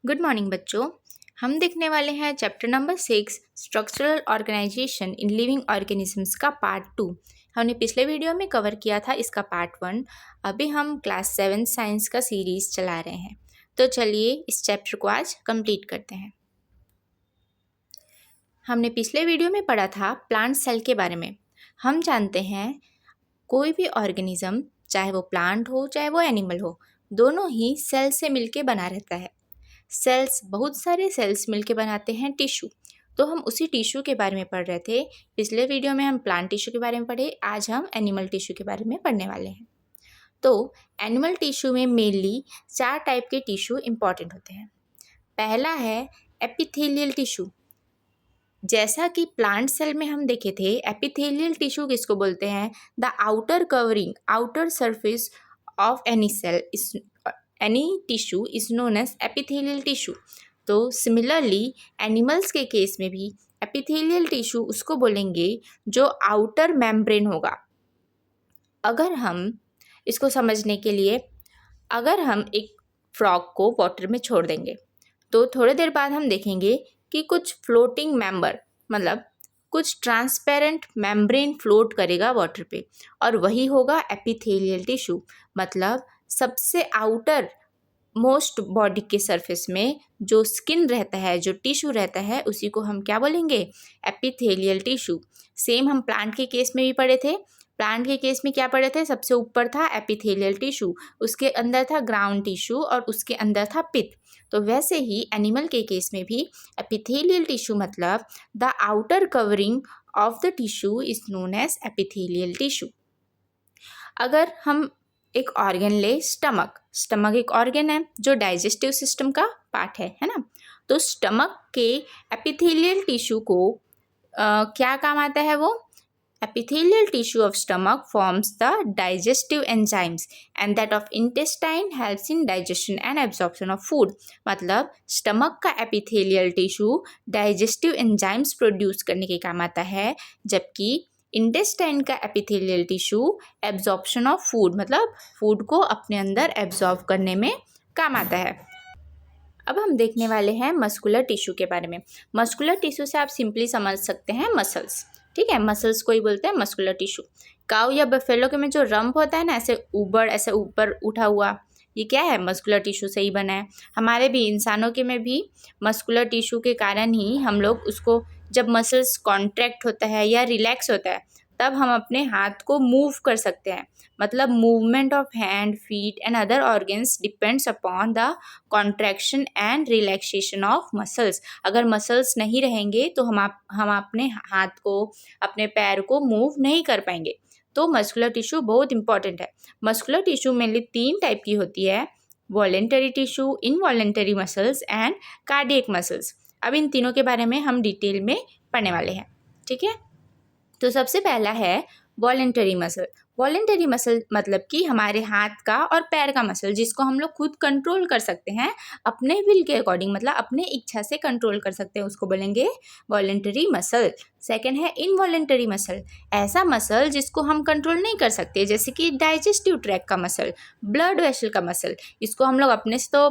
Good morning बच्चों। हम देखने वाले हैं chapter number 6 structural organisation in living organisms का पार्ट 2। हमने पिछले वीडियो में कवर किया था इसका पार्ट 1। अभी हम क्लास 7 साइंस का सीरीज चला रहे हैं, तो चलिए इस चैप्टर को आज कंप्लीट करते हैं। हमने पिछले वीडियो में पढ़ा था प्लांट सेल के बारे में। हम जानते हैं कोई भी ऑर्गेनिज्म, चाहे वो प्लांट हो चाहे वो एनिमल हो, दोनों ही सेल से मिलके बना रहता है। सेल्स, बहुत सारे सेल्स मिलके बनाते हैं टिश्यू। तो हम उसी टिश्यू के बारे में पढ़ रहे थे। पिछले वीडियो में हम प्लांट टिश्यू के बारे में पढ़े, आज हम एनिमल टिश्यू के बारे में पढ़ने वाले हैं। तो एनिमल टिश्यू में मेनली 4 टाइप के टिश्यू इंपॉर्टेंट होते हैं। पहला है एपिथेलियल टिश्यू। जैसा कि प्लांट सेल में हम देखे थे, एपिथेलियल टिश्यू किसको बोलते हैं? The outer covering, outer surface of any cell any tissue is known as epithelial tissue. तो सिमिलरली एनिमल्स के केस में भी एपिथेलियल टिश्यू उसको बोलेंगे जो आउटर मेम्ब्रेन होगा। अगर हम इसको समझने के लिए, अगर हम एक फ्रॉग को वाटर में छोड़ देंगे तो थोड़ी देर बाद हम देखेंगे कि कुछ फ्लोटिंग मेंबर, मतलब कुछ ट्रांसपेरेंट मेम्ब्रेन फ्लोट करेगा वाटर पे, और वही होगा एपिथेलियल टिश्यू। मतलब सबसे आउटर मोस्ट बॉडी के सरफेस में जो स्किन रहता है, जो टिश्यू रहता है, उसी को हम क्या बोलेंगे? Epithelial tissue. सेम हम प्लांट के केस में भी पढ़े थे। प्लांट के केस में क्या पढ़े थे? सबसे ऊपर था एपिथेलियल टिश्यू, उसके अंदर था ग्राउंड टिश्यू और उसके अंदर था पिथ। तो वैसे ही एनिमल के केस में भी एपिथेलियल टिश्यू मतलब the outer covering of the tissue is known as epithelial tissue. अगर हम एक ऑर्गन ले, स्टमक एक ऑर्गन है जो डाइजेस्टिव सिस्टम का पार्ट है ना। तो स्टमक के एपिथेलियल टिश्यू को क्या काम आता है? वो epithelial tissue of stomach forms the digestive enzymes and that of intestine helps in digestion and absorption of food। मतलब स्टमक का epithelial tissue digestive enzymes produce करने के काम आता है, जबकि इंटेस्टाइन का epithelial tissue absorption of food, मतलब फूड को अपने अंदर एब्जॉर्ब करने में काम आता है। अब हम देखने वाले हैं मस्कुलर टिश्यू के बारे में। मस्कुलर टिश्यू से आप सिंपली समझ सकते हैं मसल्स, ठीक है। मसल्स को ही बोलते हैं मस्कुलर टिश्यू। काऊ या बफेलो के में जो रंप होता है ना, ऐसे ऊपर उठा हुआ, ये क्या है? मस्कुलर टिश्यू से ही बना है। हमारे भी इंसानों के में भी मस्कुलर टिश्यू के कारण ही हम लोग उसको, जब मसल्स कॉन्ट्रैक्ट होता है या रिलैक्स होता है, तब हम अपने हाथ को मूव कर सकते हैं। मतलब movement of hand, feet and other organs depends upon the contraction and relaxation of muscles. अगर मसल्स नहीं रहेंगे तो हम अपने हाथ को, अपने पैर को मूव नहीं कर पाएंगे। तो मस्कुलर टिश्यू बहुत इंपॉर्टेंट है। मस्कुलर टिश्यू मेनली 3 टाइप की होती है: voluntary tissue, involuntary muscles and cardiac muscles. अब इन तीनों के बारे में हम डिटेल में पढ़ने वाले हैं, ठीक है। तो सबसे पहला है वॉलेंटरी मसल। वॉलेंटरी मसल मतलब कि हमारे हाथ का और पैर का मसल, जिसको हम लोग खुद कंट्रोल कर सकते हैं अपने विल के अकॉर्डिंग, मतलब अपने इच्छा से कंट्रोल कर सकते हैं, उसको बोलेंगे वॉलेंटरी मसल। सेकंड है इनवॉलेंटरी मसल। ऐसा मसल जिसको हम कंट्रोल नहीं कर सकते, जैसे कि डाइजेस्टिव ट्रैक का मसल, ब्लड वेसल का मसल, इसको हम लोग अपने से तो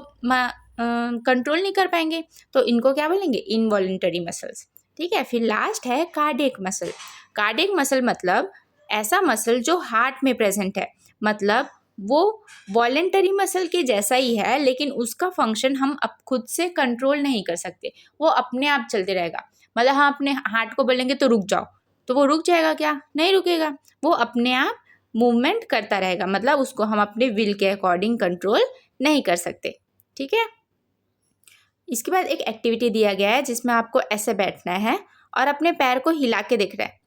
कंट्रोल नहीं कर पाएंगे, तो इनको क्या बोलेंगे? इनवॉलेंटरी मसल्स, ठीक है। फिर लास्ट है कार्डियक मसल। कार्डियक मसल मतलब ऐसा मसल जो हार्ट में प्रेजेंट है, मतलब वो वॉलेंटरी मसल के जैसा ही है, लेकिन उसका फंक्शन हम अब खुद से कंट्रोल नहीं कर सकते, वो अपने आप चलते रहेगा। मतलब हम अपने हार्ट को बोलेंगे तो रुक जाओ, तो वो रुक जाएगा क्या? नहीं रुकेगा, वो अपने आप मूवमेंट करता रहेगा। मतलब उसको हम अपने विल के अकॉर्डिंग कंट्रोल नहीं कर सकते, ठीक है। इसके बाद एक एक्टिविटी दिया गया है जिसमें आपको ऐसे बैठना है और अपने पैर को हिला के देखना है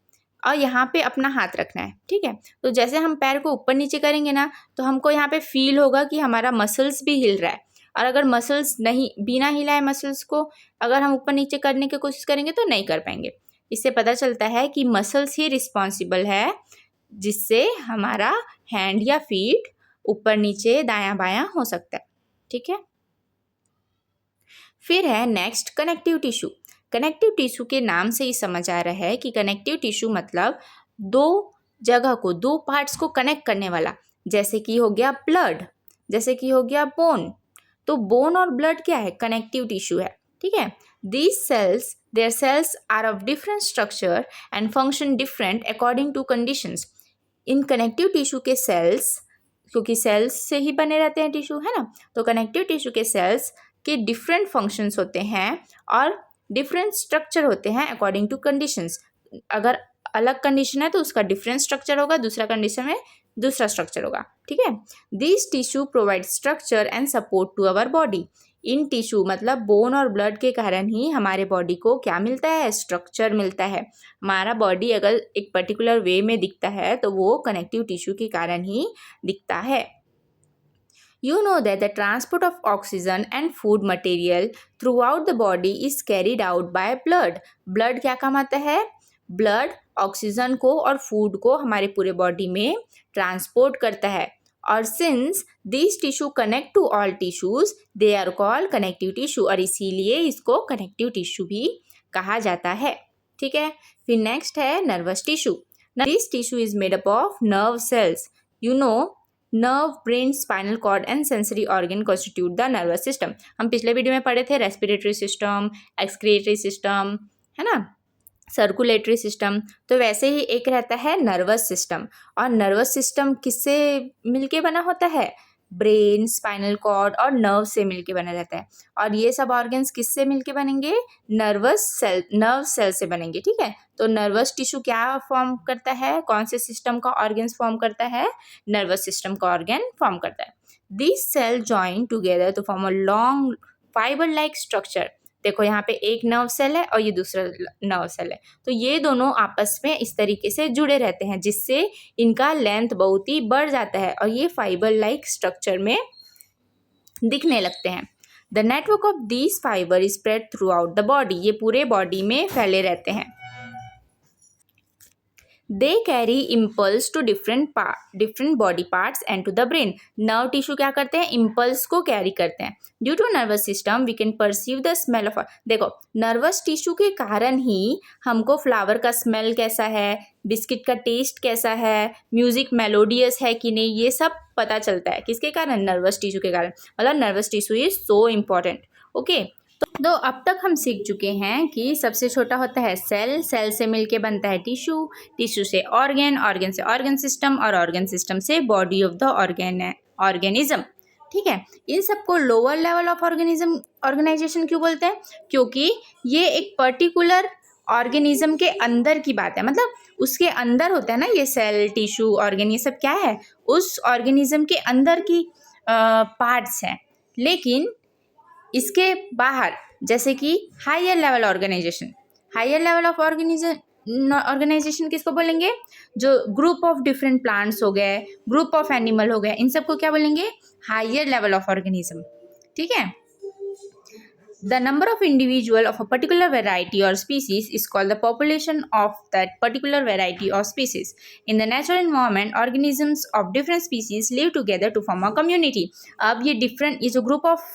और यहाँ पे अपना हाथ रखना है, ठीक है। तो जैसे हम पैर को ऊपर नीचे करेंगे ना, तो हमको यहाँ पे फील होगा कि हमारा मसल्स भी हिल रहा है। और अगर मसल्स नहीं, बिना हिलाए मसल्स को अगर हम ऊपर नीचे करने की कोशिश करेंगे तो नहीं कर पाएंगे। इससे पता चलता है कि मसल्स ही रिस्पॉन्सिबल है जिससे हमारा हैंड या फीट ऊपर नीचे दायां बायां हो सकता है, ठीक है। फिर है next connective tissue. Connective tissue के नाम से ही समझ आ रहा है कि कनेक्टिव टिश्यू मतलब 2 जगह को, 2 पार्ट्स को कनेक्ट करने वाला। जैसे कि हो गया ब्लड, जैसे कि हो गया बोन, तो बोन और ब्लड क्या है, कनेक्टिव टिश्यू है, ठीक है। These cells, their cells are of different structure and function different according to conditions. In connective tissue के सेल्स, क्योंकि सेल्स से ही बने रहते हैं टिश्यू, है ना, तो कनेक्टिव टिश्यू के सेल्स के डिफरेंट फंक्शंस होते हैं और डिफरेंट स्ट्रक्चर होते हैं अकॉर्डिंग टू कंडीशंस। अगर अलग कंडीशन है तो उसका डिफरेंट स्ट्रक्चर होगा, दूसरा कंडीशन में दूसरा स्ट्रक्चर होगा, ठीक है। This tissue provide structure and support to our body. इन टिश्यू मतलब बोन और ब्लड के कारण ही हमारे बॉडी को क्या मिलता है, स्ट्रक्चर मिलता है। हमारा बॉडी अगर एक पर्टिकुलर वे में दिखता है तो वो कनेक्टिव टिश्यू के कारण ही दिखता है। You know that the transport of oxygen and food material throughout the body is carried out by blood. Blood क्या काम आता है, ब्लड ऑक्सीजन को और फूड को हमारे पूरे बॉडी में ट्रांसपोर्ट करता है। और since this tissue connect to all tissues they are called connective tissue, और इसीलिए इसको कनेक्टिव टिश्यू भी कहा जाता है, ठीक है। फिर नेक्स्ट है nervous tissue. This tissue is made up of nerve cells. You know nerve, brain, spinal cord and sensory organ constitute the nervous system. हम पिछले वीडियो में पढ़े थे रेस्पिरेटरी सिस्टम, एक्सक्रिएटरी सिस्टम, है ना, सर्कुलेटरी सिस्टम। तो वैसे ही एक रहता है नर्वस सिस्टम, और नर्वस सिस्टम किससे मिलके बना होता है, ब्रेन, स्पाइनल कॉर्ड और नर्व से मिलके बना रहता है। और ये सब ऑर्गन्स किससे मिलके बनेंगे, नर्व सेल से बनेंगे, ठीक है। तो नर्वस टिश्यू क्या फॉर्म करता है, कौन से सिस्टम का ऑर्गन्स फॉर्म करता है, नर्वस सिस्टम का ऑर्गन फॉर्म करता है। This cell join together to form a long fibre like structure. देखो यहाँ पे एक नर्व सेल है और ये दूसरा नर्व सेल है, तो ये दोनों आपस में इस तरीके से जुड़े रहते हैं जिससे इनका लेंथ बहुत ही बढ़ जाता है और ये फाइबर लाइक स्ट्रक्चर में दिखने लगते हैं। The network of these fibre is spread through out the body, ये पूरे बॉडी में फैले रहते हैं। They carry impulse to different body parts and to the brain. Nerve tissue क्या करते हैं, impulse को carry करते हैं। Due to nervous system we can perceive the smell of, देखो nervous tissue के कारण ही हमको फ्लावर का स्मेल कैसा है, बिस्किट का टेस्ट कैसा है, म्यूजिक मेलोडियस है कि नहीं, ये सब पता चलता है किसके कारण, नर्वस टिश्यू के कारण। मतलब nervous tissue is so important, okay. तो अब तक हम सीख चुके हैं कि सबसे छोटा होता है सेल, सेल से मिलके बनता है टिश्यू, टिश्यू से ऑर्गन, ऑर्गन से ऑर्गन सिस्टम और ऑर्गन सिस्टम से बॉडी ऑफ द ऑर्गेनिज्म, ठीक है। इन सबको लोअर लेवल ऑफ ऑर्गेनाइजेशन क्यों बोलते हैं, क्योंकि ये एक पर्टिकुलर ऑर्गेनिज्म के अंदर की बात है, मतलब उसके अंदर होता है ना ये सेल, टिश्यू, ऑर्गन, ये सब क्या है, उस ऑर्गेनिज्म के अंदर की पार्ट्स हैं। लेकिन इसके बाहर जैसे कि higher level organisation, higher level of organisation किसको बोलेंगे, जो ग्रुप ऑफ डिफरेंट प्लांट्स हो गए, ग्रुप ऑफ एनिमल हो गए, इन सबको क्या बोलेंगे, हायर लेवल ऑफ ऑर्गेनिज्म, ठीक है। The number of individual of a particular variety or species is called the population of that particular variety or species. In the natural environment, organisms of different species live together to form a community. अब ये जो group of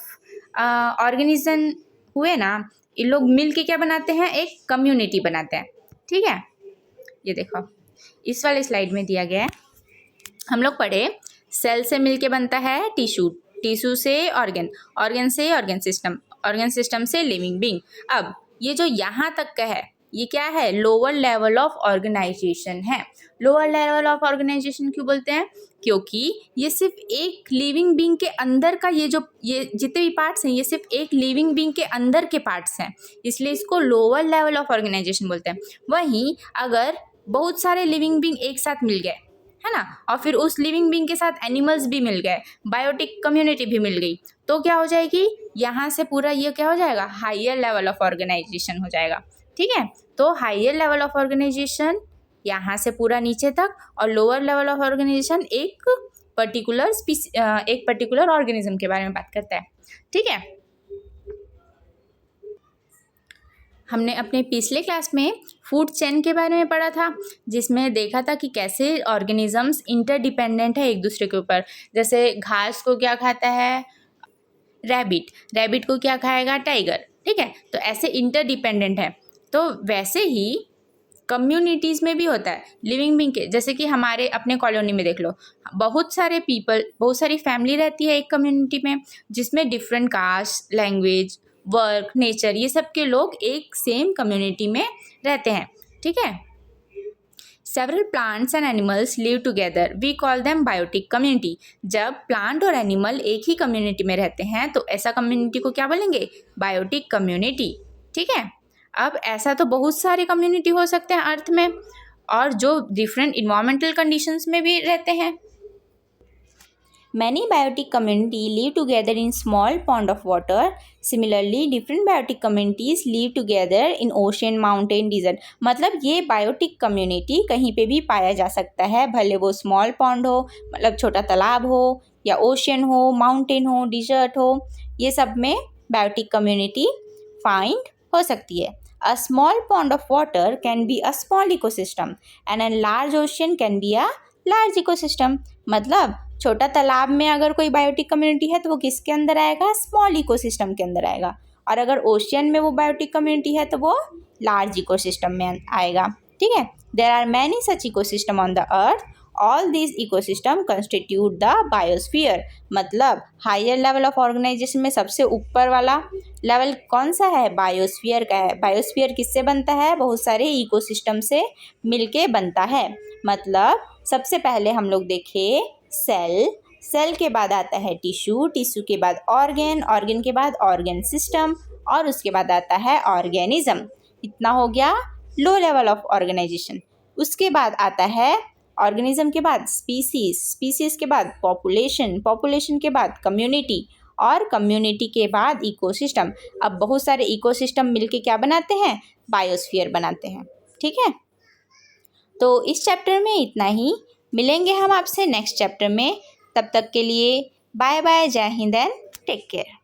organism हुए ना, ये लोग मिल के क्या बनाते हैं, एक कम्युनिटी बनाते हैं, ठीक है। ये देखो इस वाले स्लाइड में दिया गया है, हम लोग पढ़े सेल से मिल के बनता है टिश्यू, टिश्यू से ऑर्गन, ऑर्गन से ऑर्गन सिस्टम, ऑर्गन सिस्टम से लिविंग बीइंग। अब ये जो यहाँ तक का है ये क्या है, लोअर लेवल ऑफ ऑर्गेनाइजेशन है। लोअर लेवल ऑफ ऑर्गेनाइजेशन क्यों बोलते हैं, क्योंकि ये सिर्फ एक लिविंग बीइंग के अंदर का ये जितने भी पार्ट्स हैं ये सिर्फ एक लिविंग बीइंग के अंदर के पार्ट्स हैं, इसलिए इसको लोअर लेवल ऑफ ऑर्गेनाइजेशन बोलते हैं। वहीं अगर बहुत सारे लिविंग बीइंग एक साथ मिल गए, है ना, और फिर उस लिविंग बीइंग के साथ एनिमल्स भी मिल गए, बायोटिक कम्युनिटी भी मिल गई, तो क्या हो जाएगी, यहाँ से पूरा ये क्या हो जाएगा, हायर लेवल ऑफ ऑर्गेनाइजेशन हो जाएगा, ठीक है। तो हायर लेवल ऑफ ऑर्गेनाइजेशन यहाँ से पूरा नीचे तक, और लोअर लेवल ऑफ ऑर्गेनाइजेशन एक पर्टिकुलर ऑर्गेनिज्म के बारे में बात करता है, ठीक है। हमने अपने पिछले क्लास में फूड चेन के बारे में पढ़ा था, जिसमें देखा था कि कैसे ऑर्गेनिजम्स इंटरडिपेंडेंट है एक दूसरे के ऊपर। जैसे घास को क्या खाता है रैबिट, रैबिट को क्या खाएगा टाइगर, ठीक है। तो ऐसे इंटरडिपेंडेंट है। तो वैसे ही कम्युनिटीज़ में भी होता है लिविंग बीइंग के, जैसे कि हमारे अपने कॉलोनी में देख लो, बहुत सारे पीपल, बहुत सारी फैमिली रहती है एक कम्युनिटी में, जिसमें different caste, language, work, nature, ये सब के लोग एक सेम कम्युनिटी में रहते हैं, ठीक है। Several plants and animals live together, we call them biotic community. जब प्लांट और एनिमल एक ही कम्युनिटी में रहते हैं तो ऐसा कम्युनिटी को क्या बोलेंगे? बायोटिक कम्युनिटी, ठीक है। अब ऐसा तो बहुत सारे कम्युनिटी हो सकते हैं अर्थ में, और जो डिफरेंट इन्वायरमेंटल कंडीशंस में भी रहते हैं। Many biotic communities live together in small pond of water. Similarly, different biotic communities live together in ocean, mountain, desert. मतलब ये biotic community कहीं पे भी पाया जा सकता है, भले वो small pond हो, मतलब छोटा तालाब हो, या ocean हो, mountain हो, desert हो, ये सब में biotic community find हो सकती है. A small pond of water can be a small ecosystem and a large ocean can be a large ecosystem. मतलब छोटा तालाब में अगर कोई बायोटिक कम्युनिटी है तो वो किसके अंदर आएगा? स्मॉल इकोसिस्टम के अंदर आएगा। और अगर ओशियन में वो बायोटिक कम्युनिटी है तो वो लार्ज इकोसिस्टम में आएगा, ठीक है। There are many such ecosystem on the earth, all this ecosystem constitute the biosphere. मतलब हायर लेवल ऑफ ऑर्गेनाइजेशन में सबसे ऊपर वाला लेवल कौन सा है? बायोस्फीयर का है। बायोस्फीयर किससे बनता है? बहुत सारे इकोसिस्टम से मिलके बनता है। मतलब सबसे पहले हम लोग देखें सेल, सेल के बाद आता है टिश्यू, टिश्यू के बाद ऑर्गेन, ऑर्गेन के बाद ऑर्गेन सिस्टम, और उसके बाद आता है ऑर्गेनिज्म। इतना हो गया लो लेवल ऑफ ऑर्गेनाइजेशन। उसके बाद आता है ऑर्गेनिज्म के बाद स्पीसीज, स्पीसीज के बाद पॉपुलेशन, पॉपुलेशन के बाद कम्युनिटी, और कम्युनिटी के बाद इकोसिस्टम। अब बहुत सारे इकोसिस्टम मिलके क्या बनाते हैं? बायोस्फीयर बनाते हैं, ठीक है। तो इस चैप्टर में इतना ही, मिलेंगे हम आपसे नेक्स्ट चैप्टर में। तब तक के लिए बाय बाय, जय हिंद एंड टेक केयर।